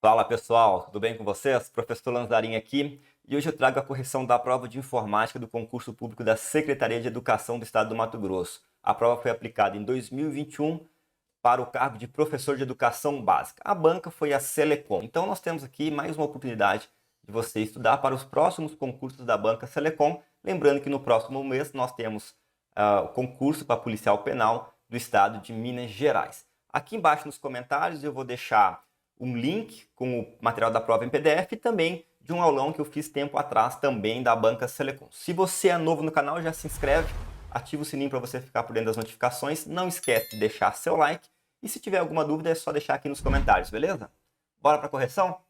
Fala pessoal, tudo bem com vocês? Professor Lanzarin aqui e hoje eu trago a correção da prova de informática do concurso público da Secretaria de Educação do Estado do Mato Grosso. A prova foi aplicada em 2021 para o cargo de professor de educação básica. A banca foi a Selecom. Então nós temos aqui mais uma oportunidade de você estudar para os próximos concursos da banca Selecom. Lembrando que no próximo mês nós temos o concurso para policial penal do estado de Minas Gerais. Aqui embaixo nos comentários eu vou deixar um link com o material da prova em PDF e também de um aulão que eu fiz tempo atrás também da banca Selecom. Se você é novo no canal, já se inscreve, ativa o sininho para você ficar por dentro das notificações. Não esquece de deixar seu like e se tiver alguma dúvida é só deixar aqui nos comentários, beleza? Bora para a correção?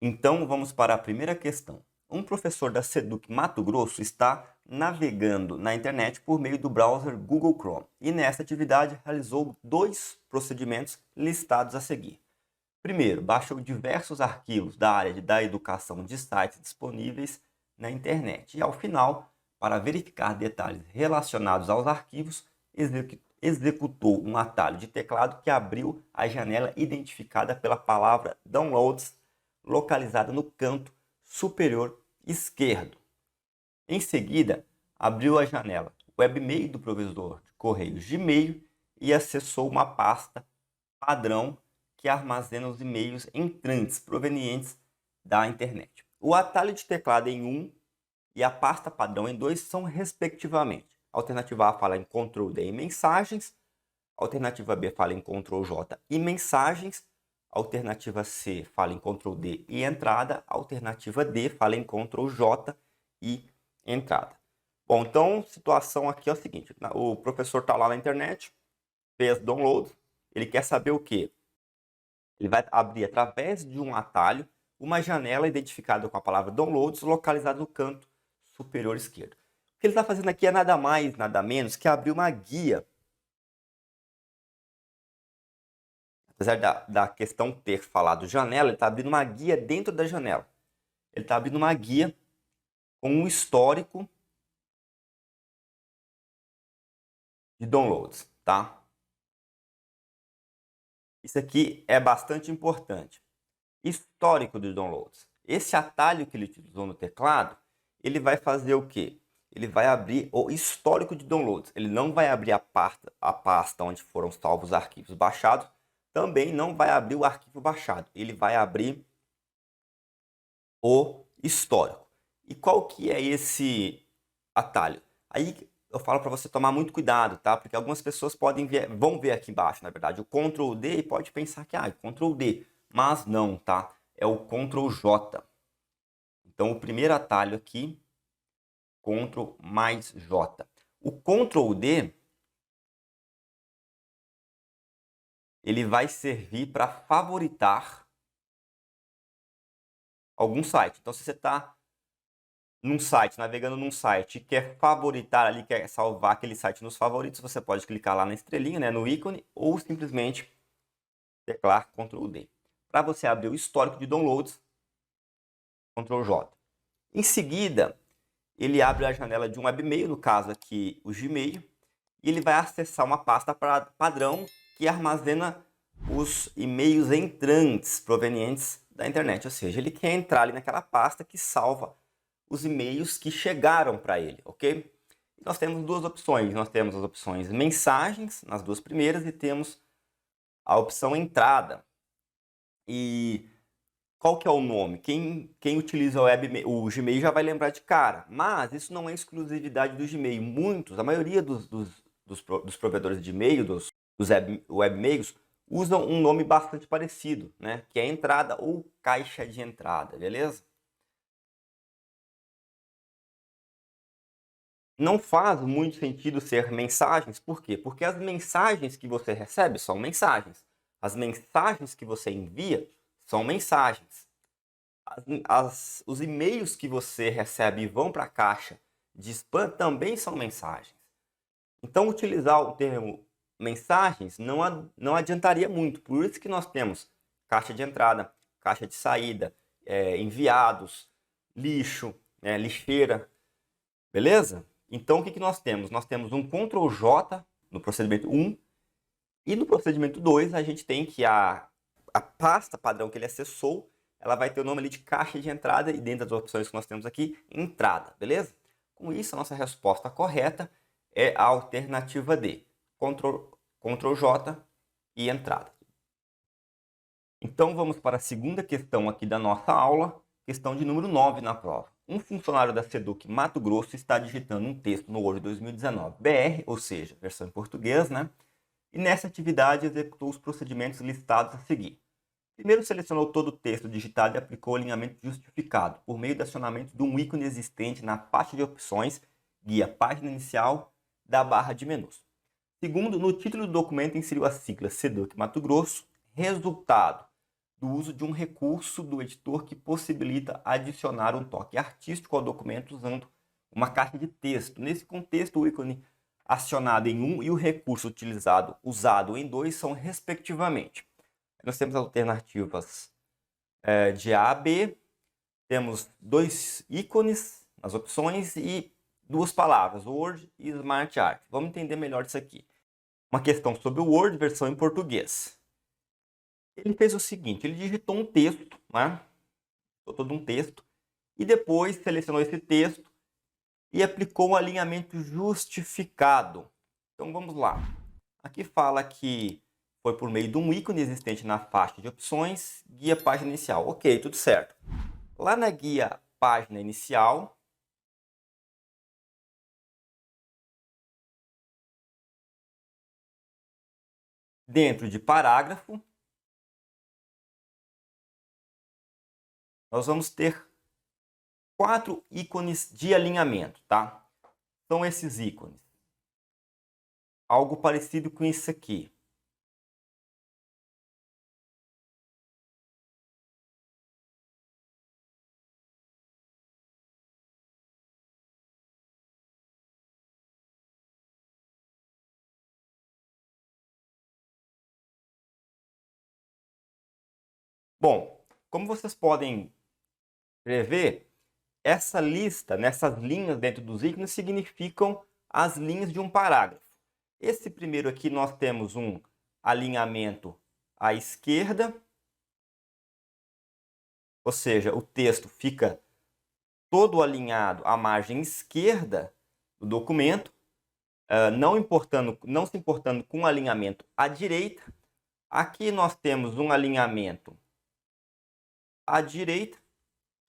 Então vamos para a primeira questão. Um professor da Seduc Mato Grosso está navegando na internet por meio do browser Google Chrome e nessa atividade realizou dois procedimentos listados a seguir. Primeiro, baixou diversos arquivos da área da educação de sites disponíveis na internet e ao final, para verificar detalhes relacionados aos arquivos, executou um atalho de teclado que abriu a janela identificada pela palavra Downloads, localizada no canto superior esquerdo. Em seguida, abriu a janela Webmail do provedor de correios Gmail e acessou uma pasta padrão que armazena os e-mails entrantes provenientes da internet. O atalho de teclado em 1 e a pasta padrão em 2 são respectivamente. A alternativa A fala em Ctrl D e mensagens, a alternativa B fala em Ctrl J e mensagens, a alternativa C fala em Ctrl D e entrada, a alternativa D fala em Ctrl J e entrada. Bom, então, situação aqui é o seguinte, o professor está lá na internet, fez download, ele quer saber o quê? Ele vai abrir através de um atalho uma janela identificada com a palavra downloads, localizada no canto superior esquerdo. O que ele está fazendo aqui é nada mais, nada menos que abrir uma guia. Apesar da questão ter falado janela, ele está abrindo uma guia dentro da janela. Ele está abrindo uma guia com um histórico de downloads, tá? Isso aqui é bastante importante. Histórico de downloads. Esse atalho que ele utilizou no teclado, ele vai fazer o quê? Ele vai abrir o histórico de downloads. Ele não vai abrir a pasta onde foram salvos os arquivos baixados. Também não vai abrir o arquivo baixado. Ele vai abrir o histórico. E qual que é esse atalho? Aí eu falo para você tomar muito cuidado, tá? Porque algumas pessoas vão ver aqui embaixo, na verdade, o Ctrl D e pode pensar que é Ctrl D. Mas não, tá? É o Ctrl J. Então, o primeiro atalho aqui, Ctrl mais J. O Ctrl D, ele vai servir para favoritar algum site. Então, se você está num site, navegando num site, e quer favoritar ali, quer salvar aquele site nos favoritos, você pode clicar lá na estrelinha, né, no ícone, ou simplesmente teclar Ctrl D. Para você abrir o histórico de downloads, Ctrl J. Em seguida, ele abre a janela de um webmail, no caso aqui o Gmail, e ele vai acessar uma pasta padrão que armazena os e-mails entrantes provenientes da internet. Ou seja, ele quer entrar ali naquela pasta que salva os e-mails que chegaram para ele, ok? E nós temos duas opções. Nós temos as opções mensagens, nas duas primeiras, e temos a opção entrada. E qual que é o nome? Quem utiliza o Gmail já vai lembrar de cara. Mas isso não é exclusividade do Gmail. A maioria dos provedores de e-mail, dos webmails, usam um nome bastante parecido, né? Que é entrada ou caixa de entrada, beleza? Não faz muito sentido ser mensagens, por quê? Porque as mensagens que você recebe são mensagens. As mensagens que você envia são mensagens. Os e-mails que você recebe e vão para a caixa de spam também são mensagens. Então, utilizar o termo mensagens não adiantaria muito. Por isso que nós temos caixa de entrada, caixa de saída, enviados, lixo, lixeira. Beleza? Então, o que nós temos? Nós temos um Ctrl J no procedimento 1 e no procedimento 2 a gente tem que a pasta padrão que ele acessou, ela vai ter o nome ali de caixa de entrada e dentro das opções que nós temos aqui, entrada, beleza? Com isso, a nossa resposta correta é a alternativa D, Ctrl J e entrada. Então, vamos para a segunda questão aqui da nossa aula, questão de número 9 na prova. Um funcionário da SEDUC Mato Grosso está digitando um texto no Word 2019 BR, ou seja, versão em português, né? E nessa atividade executou os procedimentos listados a seguir. Primeiro, selecionou todo o texto digitado e aplicou o alinhamento justificado, por meio do acionamento de um ícone existente na pasta de opções, guia página inicial da barra de menus. Segundo, no título do documento inseriu a sigla SEDUC Mato Grosso, resultado do uso de um recurso do editor que possibilita adicionar um toque artístico ao documento usando uma caixa de texto. Nesse contexto, o ícone acionado em um e o recurso usado em dois são respectivamente. Nós temos alternativas de A a B, temos dois ícones nas opções e duas palavras, Word e Smart Art. Vamos entender melhor isso aqui. Uma questão sobre o Word, versão em português. Ele fez o seguinte, ele digitou um texto, né? Todo um texto, e depois selecionou esse texto e aplicou um alinhamento justificado. Então vamos lá. Aqui fala que foi por meio de um ícone existente na faixa de opções, guia página inicial. Ok, tudo certo. Lá na guia página inicial, dentro de parágrafo, nós vamos ter 4 ícones de alinhamento, tá? São esses ícones. Algo parecido com isso aqui. Bom, como vocês podem ver, essa lista, nessas linhas dentro dos ícones, significam as linhas de um parágrafo. Esse primeiro aqui nós temos um alinhamento à esquerda, ou seja, o texto fica todo alinhado à margem esquerda do documento, não se importando com o alinhamento à direita. Aqui nós temos um alinhamento à direita,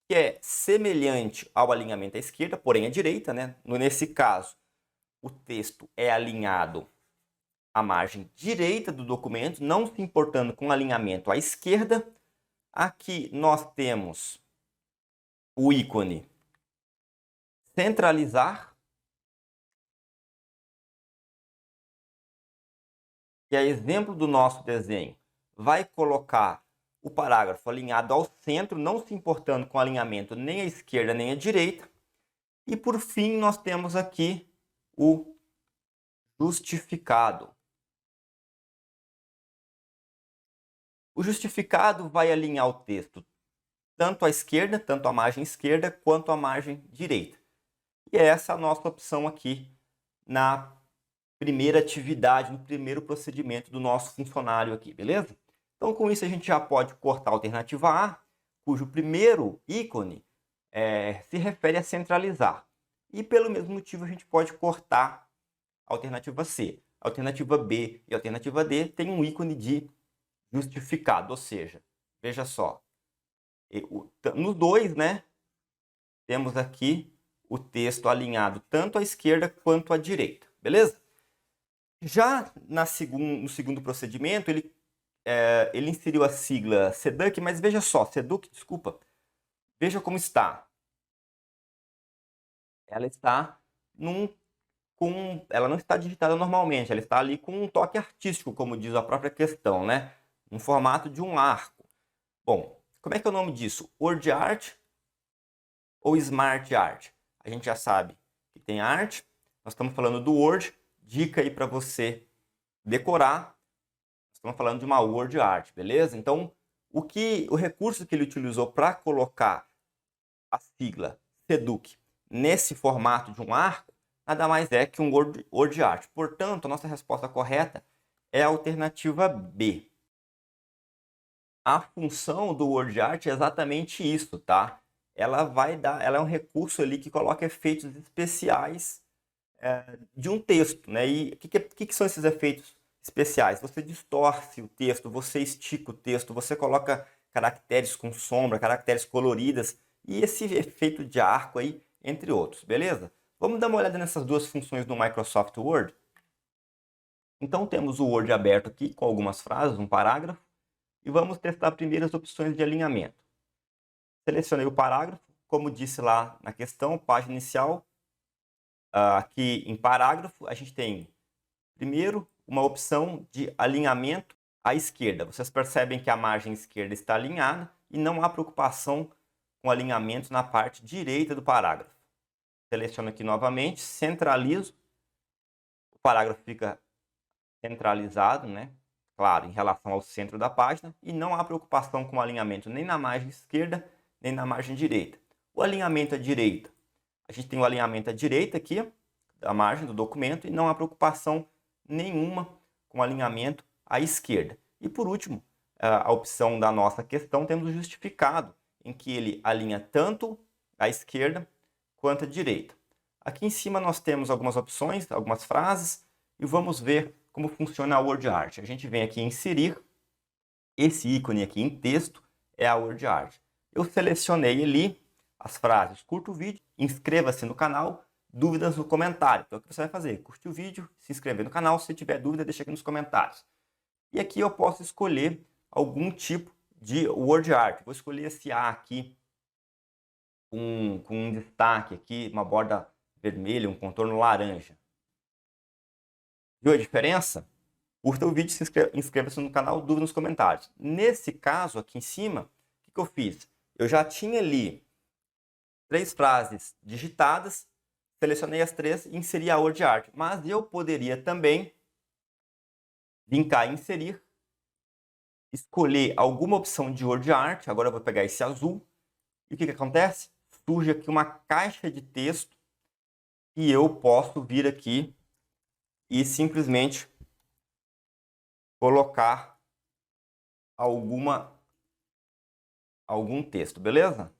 que é semelhante ao alinhamento à esquerda, porém à direita, né? Nesse caso, o texto é alinhado à margem direita do documento, não se importando com o alinhamento à esquerda. Aqui nós temos o ícone centralizar, que é exemplo do nosso desenho. Vai colocar o parágrafo alinhado ao centro, não se importando com o alinhamento nem à esquerda nem à direita. E por fim, nós temos aqui o justificado. O justificado vai alinhar o texto tanto à esquerda, tanto à margem esquerda, quanto à margem direita. E essa é a nossa opção aqui na primeira atividade, no primeiro procedimento do nosso funcionário aqui, beleza? Então, com isso, a gente já pode cortar a alternativa A, cujo primeiro ícone se refere a centralizar. E, pelo mesmo motivo, a gente pode cortar a alternativa C. A alternativa B e a alternativa D tem um ícone de justificado, ou seja, veja só, nos dois, né, temos aqui o texto alinhado tanto à esquerda quanto à direita, beleza? Já no segundo procedimento, ele inseriu a sigla SEDUC, mas veja só, SEDUC, desculpa, veja como está. Ela está ela não está digitada normalmente, ela está ali com um toque artístico, como diz a própria questão, né? No formato de um arco. Bom, como é que é o nome disso? Word Art ou Smart Art? A gente já sabe que tem arte, nós estamos falando do Word, dica aí para você decorar. Estamos falando de uma Word Art, beleza? Então, o recurso que ele utilizou para colocar a sigla SEDUC nesse formato de um arco, nada mais é que um word art. Portanto, a nossa resposta correta é a alternativa B. A função do word art é exatamente isso, tá? Ela é um recurso ali que coloca efeitos especiais de um texto, né? E o que são esses efeitos especiais? Você distorce o texto, você estica o texto, você coloca caracteres com sombra, caracteres coloridas e esse efeito de arco aí, entre outros, beleza? Vamos dar uma olhada nessas duas funções no Microsoft Word? Então temos o Word aberto aqui com algumas frases, um parágrafo, e vamos testar primeiro as opções de alinhamento. Selecionei o parágrafo, como disse lá na questão, página inicial. Aqui em parágrafo, a gente tem, primeiro, uma opção de alinhamento à esquerda. Vocês percebem que a margem esquerda está alinhada e não há preocupação com alinhamento na parte direita do parágrafo. Seleciono aqui novamente, centralizo. O parágrafo fica centralizado, né? Claro, em relação ao centro da página, e não há preocupação com o alinhamento nem na margem esquerda, nem na margem direita. O alinhamento à direita, a gente tem o alinhamento à direita aqui, da margem do documento, e não há preocupação nenhuma com o alinhamento à esquerda. E por último, a opção da nossa questão, temos o justificado, em que ele alinha tanto à esquerda quanto à direita. Aqui em cima nós temos algumas opções, algumas frases, e vamos ver como funciona a word art. A gente vem aqui em inserir, esse ícone aqui em texto é a word art. Eu selecionei ali as frases, curta o vídeo, inscreva-se no canal, dúvidas no comentário. Então o que você vai fazer? Curtir o vídeo, se inscrever no canal, se tiver dúvida deixa aqui nos comentários. E aqui eu posso escolher algum tipo de word art. Vou escolher esse A aqui, com um destaque aqui, uma borda vermelha, um contorno laranja. Viu a diferença? Curta o vídeo, inscreva-se no canal, dúvida nos comentários. Nesse caso aqui em cima, o que eu fiz? Eu já tinha ali 3 frases digitadas, selecionei as 3 e inseri a word art. Mas eu poderia também vir cá e inserir, escolher alguma opção de word art. Agora eu vou pegar esse azul. E o que acontece? Surge aqui uma caixa de texto e eu posso vir aqui e simplesmente colocar algum texto, beleza?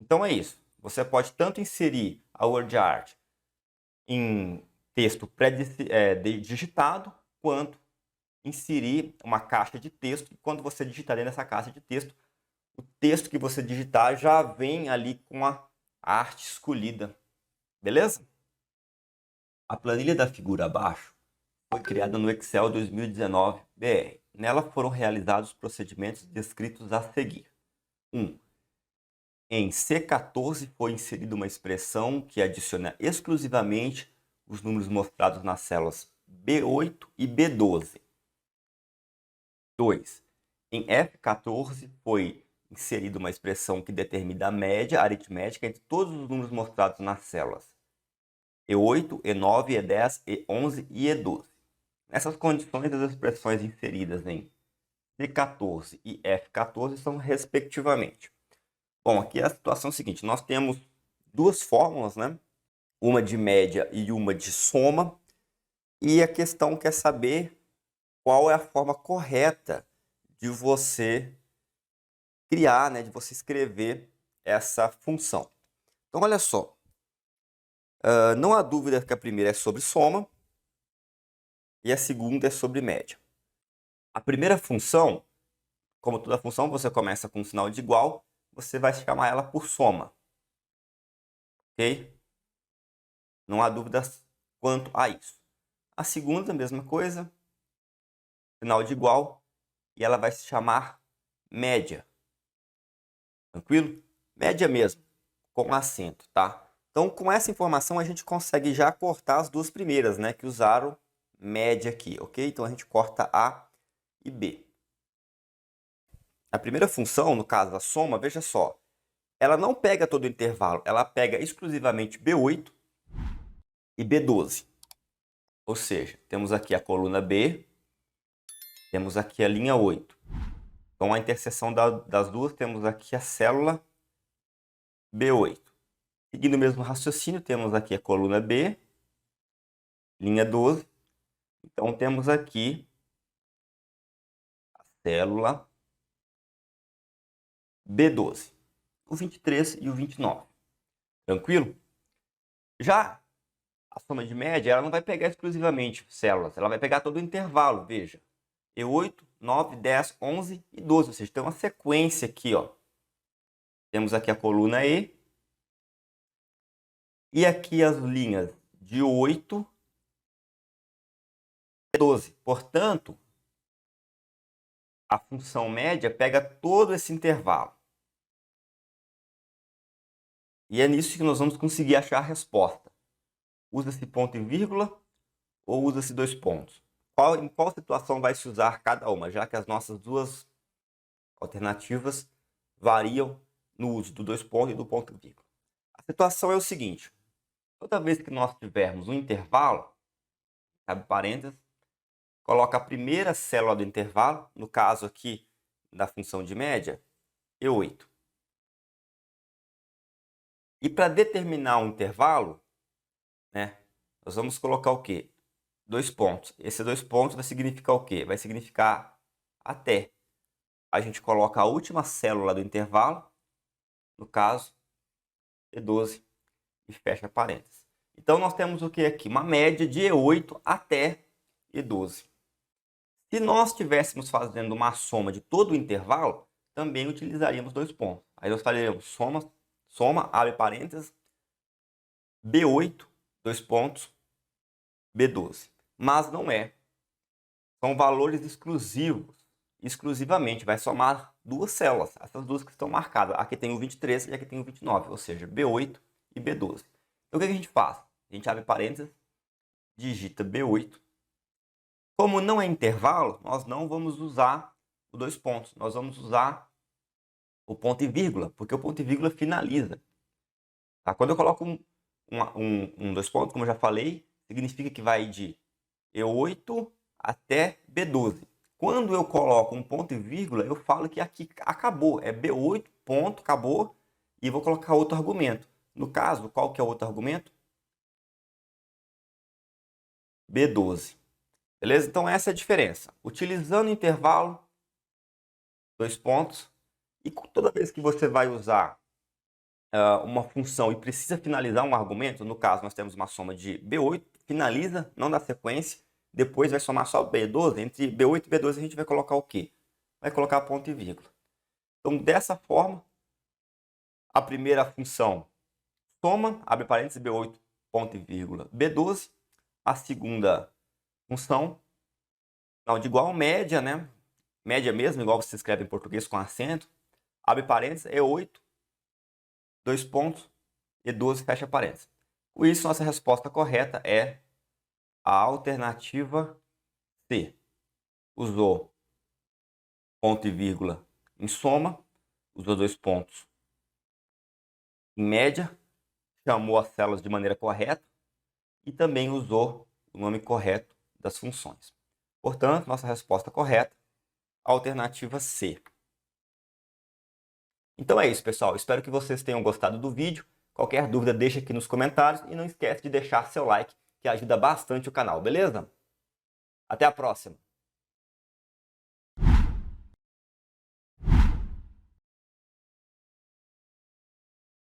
Então é isso. Você pode tanto inserir a word art em texto digitado, quanto inserir uma caixa de texto. E quando você digitar dentro dessa caixa de texto, o texto que você digitar já vem ali com a arte escolhida. Beleza? A planilha da figura abaixo foi criada no Excel 2019 BR. Nela foram realizados os procedimentos descritos a seguir. 1. Em C14 foi inserida uma expressão que adiciona exclusivamente os números mostrados nas células B8 e B12. 2. Em F14 foi inserida uma expressão que determina a média aritmética entre todos os números mostrados nas células E8, E9, E10, E11 e E12. Nessas condições, as expressões inseridas em C14 e F14 são respectivamente. Bom, aqui a situação é a seguinte, nós temos duas fórmulas, né? Uma de média e uma de soma, e a questão quer saber qual é a forma correta de você criar, né, de você escrever essa função. Então, olha só, não há dúvida que a primeira é sobre soma e a segunda é sobre média. A primeira função, como toda função, você começa com um sinal de igual, você vai chamar ela por soma. Ok? Não há dúvidas quanto a isso. A segunda, a mesma coisa, sinal de igual, e ela vai se chamar média. Tranquilo? Média mesmo, com acento, tá? Então, com essa informação, a gente consegue já cortar as duas primeiras, né? Que usaram média aqui, ok? Então, a gente corta A e B. A primeira função, no caso, a soma, veja só. Ela não pega todo o intervalo, ela pega exclusivamente B8 e B12. Ou seja, temos aqui a coluna B, temos aqui a linha 8. Então, a interseção das duas, temos aqui a célula B8. Seguindo o mesmo raciocínio, temos aqui a coluna B, linha 12. Então, temos aqui a célula B12, o 23 e o 29. Tranquilo? Já a soma de média, ela não vai pegar exclusivamente células, ela vai pegar todo o intervalo, veja. E8, 9, 10, 11 e 12, ou seja, tem uma sequência aqui, ó. Temos aqui a coluna E. E aqui as linhas de 8 e 12. Portanto, a função média pega todo esse intervalo. E é nisso que nós vamos conseguir achar a resposta. Usa-se ponto e vírgula ou usa-se dois pontos? Em qual situação vai se usar cada uma, já que as nossas duas alternativas variam no uso do dois pontos e do ponto e vírgula. A situação é o seguinte: toda vez que nós tivermos um intervalo, abre parênteses, coloca a primeira célula do intervalo, no caso aqui da função de média, E8. E para determinar um intervalo, né, nós vamos colocar o quê? Dois pontos. Esses dois pontos vai significar o quê? Vai significar até. A gente coloca a última célula do intervalo, no caso, E12, e fecha parênteses. Então, nós temos o que aqui? Uma média de E8 até E12. Se nós estivéssemos fazendo uma soma de todo o intervalo, também utilizaríamos dois pontos. Aí nós faríamos soma, abre parênteses, B8, dois pontos, B12. Mas não é. São valores exclusivos. Exclusivamente vai somar duas células, essas duas que estão marcadas. Aqui tem o 23 e aqui tem o 29, ou seja, B8 e B12. Então o que a gente faz? A gente abre parênteses, digita B8. Como não é intervalo, nós não vamos usar os dois pontos. Nós vamos usar o ponto e vírgula, porque o ponto e vírgula finaliza. Tá? Quando eu coloco dois pontos, como eu já falei, significa que vai de E8 até B12. Quando eu coloco um ponto e vírgula, eu falo que aqui acabou. É B8, ponto, acabou. E vou colocar outro argumento. No caso, qual que é o outro argumento? B12. Beleza? Então, essa é a diferença. Utilizando o intervalo, dois pontos. E toda vez que você vai usar uma função e precisa finalizar um argumento, no caso, nós temos uma soma de B8, finaliza, não dá sequência. Depois vai somar só B12. Entre B8 e B12 a gente vai colocar o quê? Vai colocar ponto e vírgula. Então, dessa forma, a primeira função soma, abre parênteses, B8, ponto e vírgula, B12. A segunda função, não, de igual média, né? Média mesmo, igual você escreve em português com acento. Abre parênteses, E8, dois pontos, E12, fecha parênteses. Com isso, nossa resposta correta é a alternativa C. Usou ponto e vírgula em soma, usou dois pontos em média, chamou as células de maneira correta e também usou o nome correto das funções. Portanto, nossa resposta correta, alternativa C. Então é isso, pessoal. Espero que vocês tenham gostado do vídeo. Qualquer dúvida, deixa aqui nos comentários e não esquece de deixar seu like, que ajuda bastante o canal, beleza? Até a próxima!